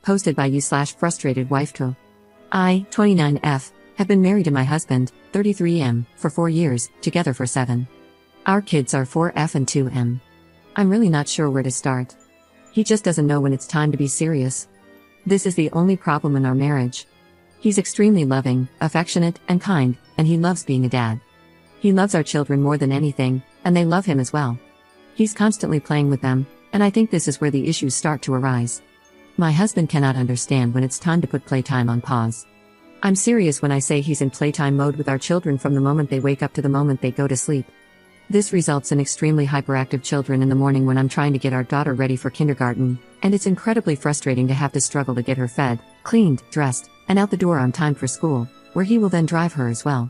Posted by you/frustrated wife to. I, 29F, have been married to my husband, 33M, for 4 years, together for 7. Our kids are 4F and 2M. I'm really not sure where to start. He just doesn't know when it's time to be serious. This is the only problem in our marriage. He's extremely loving, affectionate, and kind, and he loves being a dad. He loves our children more than anything, and they love him as well. He's constantly playing with them, and I think this is where the issues start to arise. My husband cannot understand when it's time to put playtime on pause. I'm serious when I say he's in playtime mode with our children from the moment they wake up to the moment they go to sleep. This results in extremely hyperactive children in the morning when I'm trying to get our daughter ready for kindergarten, and it's incredibly frustrating to have to struggle to get her fed, cleaned, dressed, and out the door on time for school, where he will then drive her as well.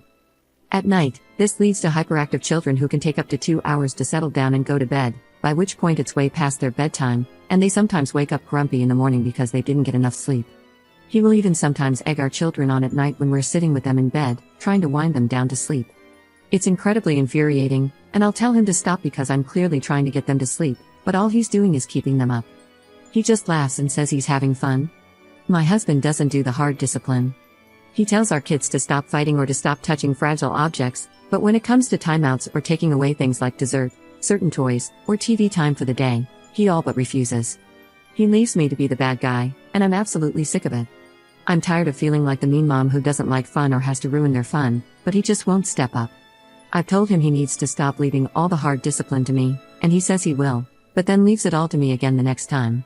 At night, this leads to hyperactive children who can take up to 2 hours to settle down and go to bed, by which point it's way past their bedtime, and they sometimes wake up grumpy in the morning because they didn't get enough sleep. He will even sometimes egg our children on at night when we're sitting with them in bed, trying to wind them down to sleep. It's incredibly infuriating, and I'll tell him to stop because I'm clearly trying to get them to sleep, but all he's doing is keeping them up. He just laughs and says he's having fun. My husband doesn't do the hard discipline. He tells our kids to stop fighting or to stop touching fragile objects, but when it comes to timeouts or taking away things like dessert, certain toys, or TV time for the day, he all but refuses. He leaves me to be the bad guy, and I'm absolutely sick of it. I'm tired of feeling like the mean mom who doesn't like fun or has to ruin their fun, but he just won't step up. I've told him he needs to stop leaving all the hard discipline to me, and he says he will, but then leaves it all to me again the next time.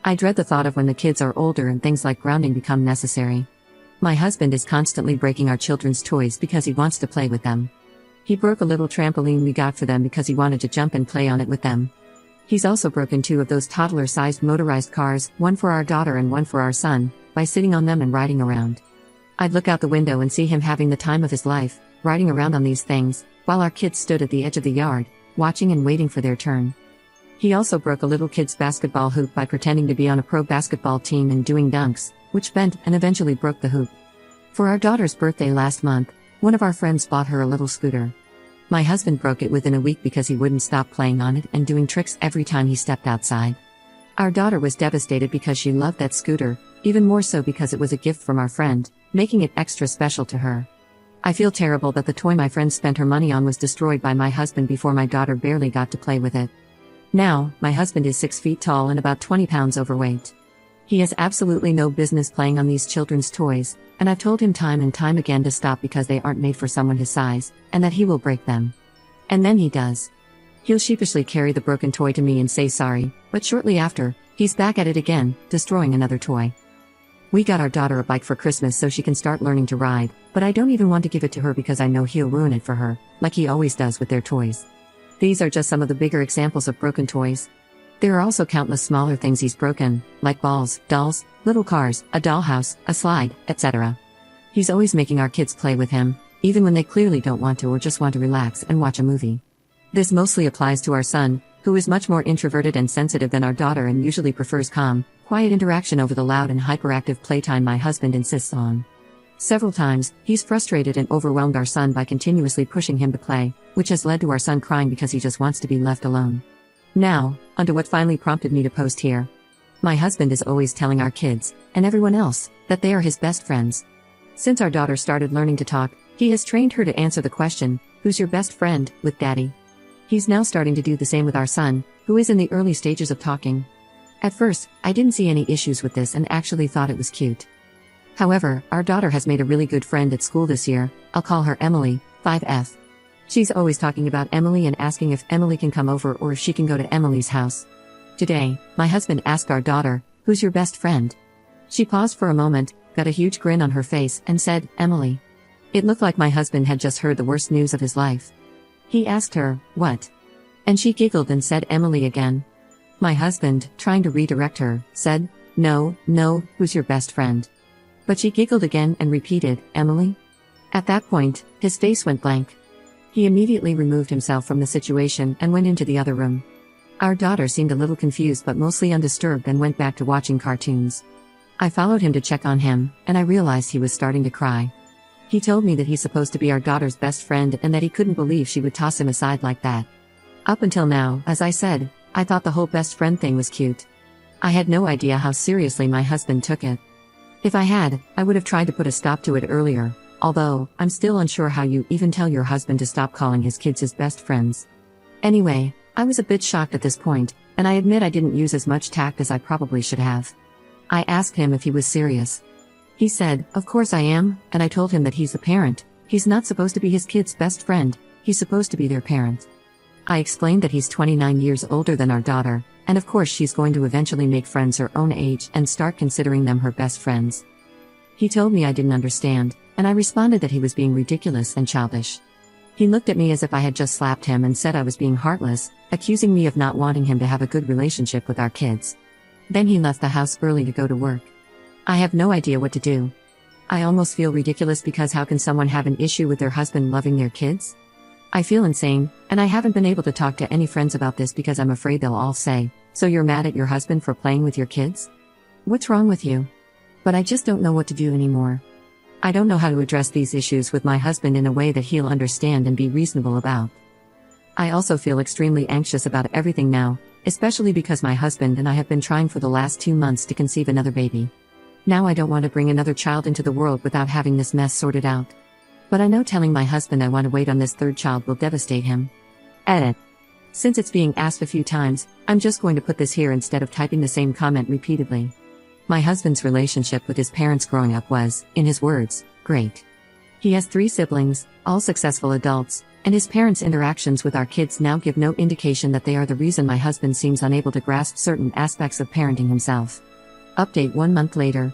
I dread the thought of when the kids are older and things like grounding become necessary. My husband is constantly breaking our children's toys because he wants to play with them. He broke a little trampoline we got for them because he wanted to jump and play on it with them. He's also broken 2 of those toddler-sized motorized cars, one for our daughter and one for our son, by sitting on them and riding around. I'd look out the window and see him having the time of his life, riding around on these things, while our kids stood at the edge of the yard, watching and waiting for their turn. He also broke a little kid's basketball hoop by pretending to be on a pro basketball team and doing dunks, which bent and eventually broke the hoop. For our daughter's birthday last month, one of our friends bought her a little scooter. My husband broke it within a week because he wouldn't stop playing on it and doing tricks every time he stepped outside. Our daughter was devastated because she loved that scooter, even more so because it was a gift from our friend, making it extra special to her. I feel terrible that the toy my friend spent her money on was destroyed by my husband before my daughter barely got to play with it. Now, my husband is 6 feet tall and about 20 pounds overweight. He has absolutely no business playing on these children's toys, and I've told him time and time again to stop because they aren't made for someone his size, and that he will break them. And then he does. He'll sheepishly carry the broken toy to me and say sorry, but shortly after, he's back at it again, destroying another toy. We got our daughter a bike for Christmas so she can start learning to ride, but I don't even want to give it to her because I know he'll ruin it for her, like he always does with their toys. These are just some of the bigger examples of broken toys. There are also countless smaller things he's broken, like balls, dolls, little cars, a dollhouse, a slide, etc. He's always making our kids play with him, even when they clearly don't want to or just want to relax and watch a movie. This mostly applies to our son, who is much more introverted and sensitive than our daughter and usually prefers calm, quiet interaction over the loud and hyperactive playtime my husband insists on. Several times, he's frustrated and overwhelmed our son by continuously pushing him to play, which has led to our son crying because he just wants to be left alone. Now, onto what finally prompted me to post here. My husband is always telling our kids, and everyone else, that they are his best friends. Since our daughter started learning to talk, he has trained her to answer the question, "Who's your best friend?" with Daddy. He's now starting to do the same with our son, who is in the early stages of talking. At first, I didn't see any issues with this and actually thought it was cute. However, our daughter has made a really good friend at school this year. I'll call her Emily, 5F. She's always talking about Emily and asking if Emily can come over or if she can go to Emily's house. Today, my husband asked our daughter, "Who's your best friend?" She paused for a moment, got a huge grin on her face, and said, "Emily." It looked like my husband had just heard the worst news of his life. He asked her, "What?" And she giggled and said Emily again. My husband, trying to redirect her, said, No, who's your best friend?" But she giggled again and repeated, "Emily?" At that point, his face went blank. He immediately removed himself from the situation and went into the other room. Our daughter seemed a little confused but mostly undisturbed and went back to watching cartoons. I followed him to check on him, and I realized he was starting to cry. He told me that he's supposed to be our daughter's best friend and that he couldn't believe she would toss him aside like that. Up until now, as I said, I thought the whole best friend thing was cute. I had no idea how seriously my husband took it. If I had, I would have tried to put a stop to it earlier, although, I'm still unsure how you even tell your husband to stop calling his kids his best friends. Anyway, I was a bit shocked at this point, and I admit I didn't use as much tact as I probably should have. I asked him if he was serious. He said, "Of course I am," and I told him that he's the parent. He's not supposed to be his kid's best friend, he's supposed to be their parent. I explained that he's 29 years older than our daughter, and of course she's going to eventually make friends her own age and start considering them her best friends. He told me I didn't understand, and I responded that he was being ridiculous and childish. He looked at me as if I had just slapped him and said I was being heartless, accusing me of not wanting him to have a good relationship with our kids. Then he left the house early to go to work. I have no idea what to do. I almost feel ridiculous because how can someone have an issue with their husband loving their kids? I feel insane, and I haven't been able to talk to any friends about this because I'm afraid they'll all say, "So you're mad at your husband for playing with your kids? What's wrong with you?" But I just don't know what to do anymore. I don't know how to address these issues with my husband in a way that he'll understand and be reasonable about. I also feel extremely anxious about everything now, especially because my husband and I have been trying for the last 2 months to conceive another baby. Now I don't want to bring another child into the world without having this mess sorted out. But I know telling my husband I want to wait on this third child will devastate him. Edit. Since it's being asked a few times, I'm just going to put this here instead of typing the same comment repeatedly. My husband's relationship with his parents growing up was, in his words, great. He has 3 siblings, all successful adults, and his parents' interactions with our kids now give no indication that they are the reason my husband seems unable to grasp certain aspects of parenting himself. Update 1 month later.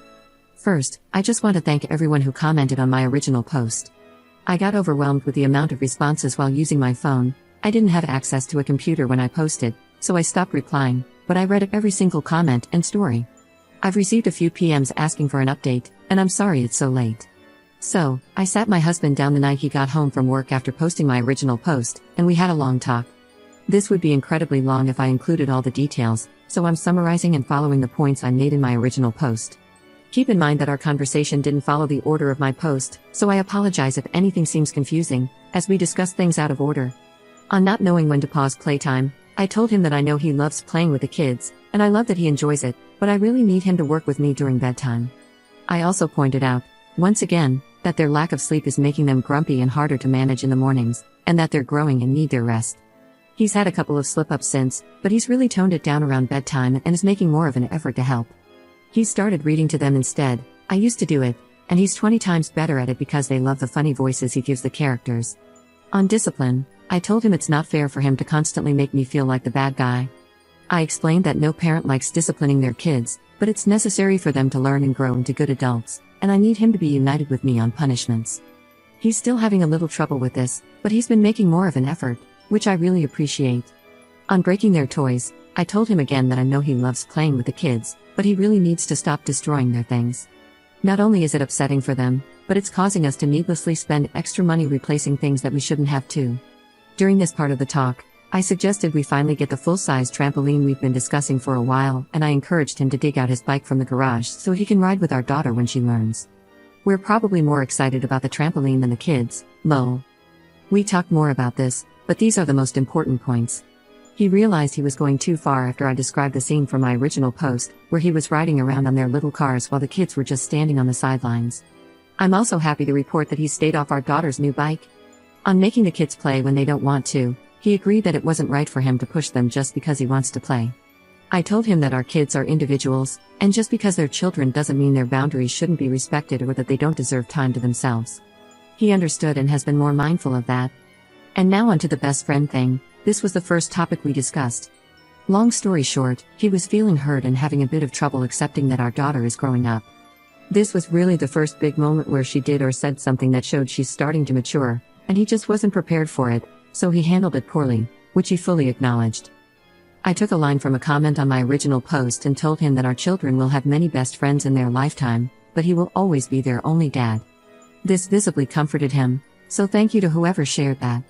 First, I just want to thank everyone who commented on my original post. I got overwhelmed with the amount of responses while using my phone. I didn't have access to a computer when I posted, so I stopped replying, but I read every single comment and story. I've received a few PMs asking for an update, and I'm sorry it's so late. So, I sat my husband down the night he got home from work after posting my original post, and we had a long talk. This would be incredibly long if I included all the details, so I'm summarizing and following the points I made in my original post. Keep in mind that our conversation didn't follow the order of my post, so I apologize if anything seems confusing, as we discussed things out of order. On not knowing when to pause playtime, I told him that I know he loves playing with the kids, and I love that he enjoys it, but I really need him to work with me during bedtime. I also pointed out, once again, that their lack of sleep is making them grumpy and harder to manage in the mornings, and that they're growing and need their rest. He's had a couple of slip-ups since, but he's really toned it down around bedtime and is making more of an effort to help. He's started reading to them instead. I used to do it, and he's 20 times better at it because they love the funny voices he gives the characters. On discipline, I told him it's not fair for him to constantly make me feel like the bad guy. I explained that no parent likes disciplining their kids, but it's necessary for them to learn and grow into good adults, and I need him to be united with me on punishments. He's still having a little trouble with this, but he's been making more of an effort, which I really appreciate. On breaking their toys, I told him again that I know he loves playing with the kids, but he really needs to stop destroying their things. Not only is it upsetting for them, but it's causing us to needlessly spend extra money replacing things that we shouldn't have to. During this part of the talk, I suggested we finally get the full-size trampoline we've been discussing for a while, and I encouraged him to dig out his bike from the garage so he can ride with our daughter when she learns. We're probably more excited about the trampoline than the kids, lol. We talked more about this, but these are the most important points. He realized he was going too far after I described the scene from my original post, where he was riding around on their little cars while the kids were just standing on the sidelines. I'm also happy to report that he stayed off our daughter's new bike. On making the kids play when they don't want to, he agreed that it wasn't right for him to push them just because he wants to play. I told him that our kids are individuals, and just because they're children doesn't mean their boundaries shouldn't be respected or that they don't deserve time to themselves. He understood and has been more mindful of that. And now onto the best friend thing. This was the first topic we discussed. Long story short, he was feeling hurt and having a bit of trouble accepting that our daughter is growing up. This was really the first big moment where she did or said something that showed she's starting to mature, and he just wasn't prepared for it, so he handled it poorly, which he fully acknowledged. I took a line from a comment on my original post and told him that our children will have many best friends in their lifetime, but he will always be their only dad. This visibly comforted him, so thank you to whoever shared that.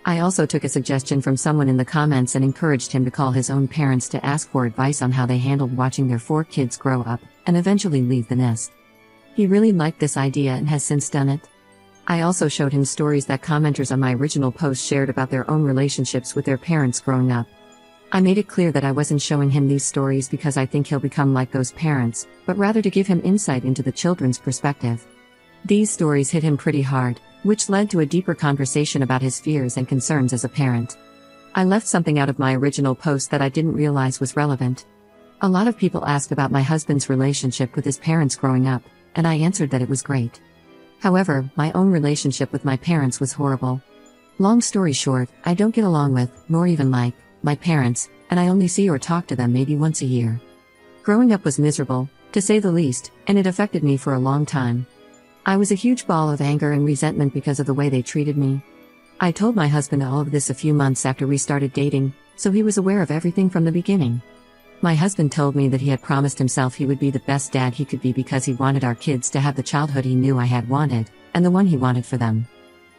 I also took a suggestion from someone in the comments and encouraged him to call his own parents to ask for advice on how they handled watching their 4 kids grow up and eventually leave the nest. He really liked this idea and has since done it. I also showed him stories that commenters on my original post shared about their own relationships with their parents growing up. I made it clear that I wasn't showing him these stories because I think he'll become like those parents, but rather to give him insight into the children's perspective. These stories hit him pretty hard, which led to a deeper conversation about his fears and concerns as a parent. I left something out of my original post that I didn't realize was relevant. A lot of people asked about my husband's relationship with his parents growing up, and I answered that it was great. However, my own relationship with my parents was horrible. Long story short, I don't get along with, nor even like, my parents, and I only see or talk to them maybe once a year. Growing up was miserable, to say the least, and it affected me for a long time. I was a huge ball of anger and resentment because of the way they treated me. I told my husband all of this a few months after we started dating, so he was aware of everything from the beginning. My husband told me that he had promised himself he would be the best dad he could be because he wanted our kids to have the childhood he knew I had wanted, and the one he wanted for them.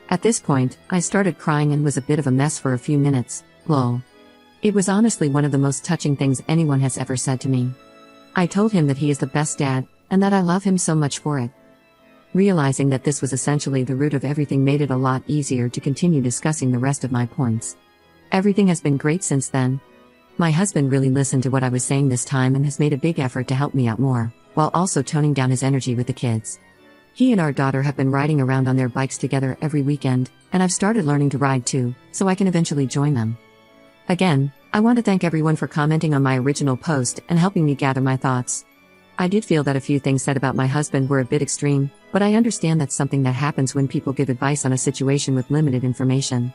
At this point, I started crying and was a bit of a mess for a few minutes, lol. It was honestly one of the most touching things anyone has ever said to me. I told him that he is the best dad, and that I love him so much for it. Realizing that this was essentially the root of everything made it a lot easier to continue discussing the rest of my points. Everything has been great since then. My husband really listened to what I was saying this time and has made a big effort to help me out more, while also toning down his energy with the kids. He and our daughter have been riding around on their bikes together every weekend, and I've started learning to ride too, so I can eventually join them. Again, I want to thank everyone for commenting on my original post and helping me gather my thoughts. I did feel that a few things said about my husband were a bit extreme, but I understand that's something that happens when people give advice on a situation with limited information.